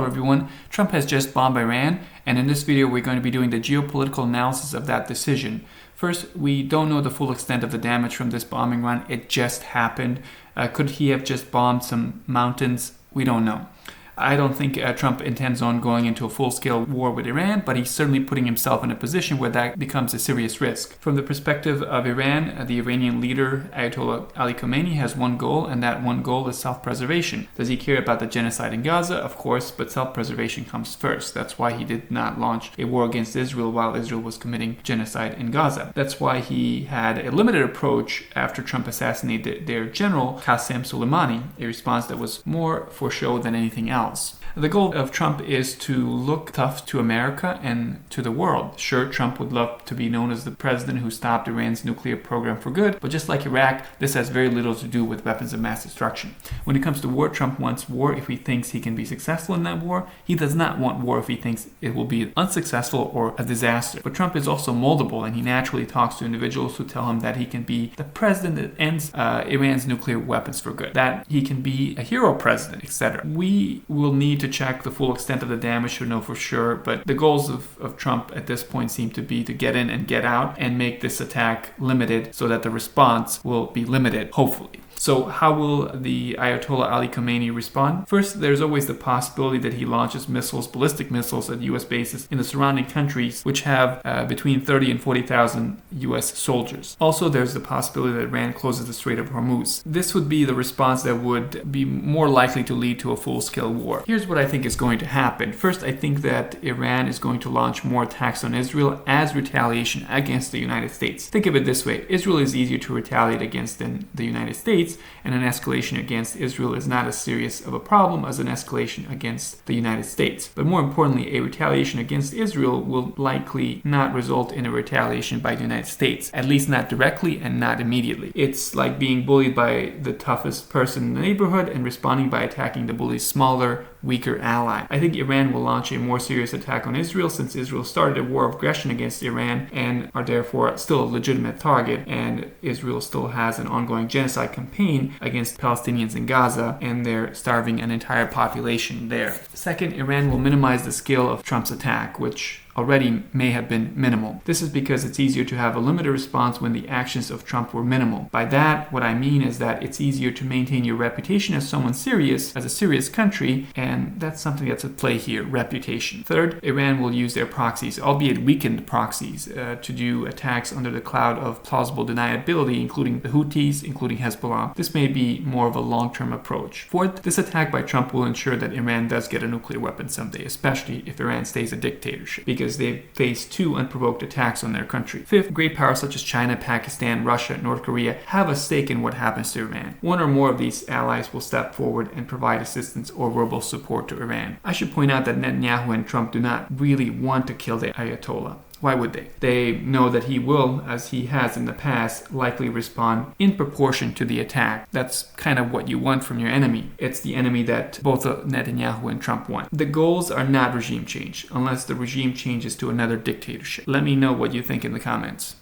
Hello everyone, Trump has just bombed Iran, and in this video we're going to be doing the geopolitical analysis of that decision. First, we don't know the full extent of the damage from this bombing run. It just happened. Could he have just bombed some mountains? We don't know. I don't think Trump intends on going into a full-scale war with Iran, but he's certainly putting himself in a position where that becomes a serious risk. From the perspective of Iran, the Iranian leader, Ayatollah Ali Khamenei, has one goal, and that one goal is self-preservation. Does he care about the genocide in Gaza? Of course, but self-preservation comes first. That's why he did not launch a war against Israel while Israel was committing genocide in Gaza. That's why he had a limited approach after Trump assassinated their general, Qasem Soleimani, a response that was more for show than anything else. The goal of Trump is to look tough to America and to the world. Sure, Trump would love to be known as the president who stopped Iran's nuclear program for good, but just like Iraq, this has very little to do with weapons of mass destruction. When it comes to war, Trump wants war if he thinks he can be successful in that war. He does not want war if he thinks it will be unsuccessful or a disaster. But Trump is also moldable, and he naturally talks to individuals who tell him that he can be the president that ends Iran's nuclear weapons for good, that he can be a hero president, etc. We will need to check the full extent of the damage to know for sure, but the goals of Trump at this point seem to be to get in and get out and make this attack limited so that the response will be limited, hopefully. So how will the Ayatollah Ali Khamenei respond? First, there's always the possibility that he launches missiles, ballistic missiles at U.S. bases in the surrounding countries, which have between 30 and 40,000 U.S. soldiers. Also, there's the possibility that Iran closes the Strait of Hormuz. This would be the response that would be more likely to lead to a full-scale war. Here's what I think is going to happen. First, I think that Iran is going to launch more attacks on Israel as retaliation against the United States. Think of it this way. Israel is easier to retaliate against than the United States, and an escalation against Israel is not as serious of a problem as an escalation against the United States. But more importantly, a retaliation against Israel will likely not result in a retaliation by the United States, at least not directly and not immediately. It's like being bullied by the toughest person in the neighborhood and responding by attacking the bully's smaller, weaker ally. I think Iran will launch a more serious attack on Israel since Israel started a war of aggression against Iran and are therefore still a legitimate target, and Israel still has an ongoing genocide campaign against Palestinians in Gaza, and they're starving an entire population there. Second, Iran will minimize the scale of Trump's attack, which already may have been minimal. This is because it's easier to have a limited response when the actions of Trump were minimal. By that, what I mean is that it's easier to maintain your reputation as someone serious, as a serious country, and that's something that's at play here, reputation. Third, Iran will use their proxies, albeit weakened proxies, to do attacks under the cloud of plausible deniability, including the Houthis, including Hezbollah. This may be more of a long-term approach. Fourth, this attack by Trump will ensure that Iran does get a nuclear weapon someday, especially if Iran stays a dictatorship, because they face two unprovoked attacks on their country. Fifth, great powers such as China, Pakistan, Russia, North Korea have a stake in what happens to Iran. One or more of these allies will step forward and provide assistance or verbal support to Iran. I should point out that Netanyahu and Trump do not really want to kill the Ayatollah. Why would they? They know that he will, as he has in the past, likely respond in proportion to the attack. That's kind of what you want from your enemy. It's the enemy that both Netanyahu and Trump want. The goals are not regime change, unless the regime changes to another dictatorship. Let me know what you think in the comments.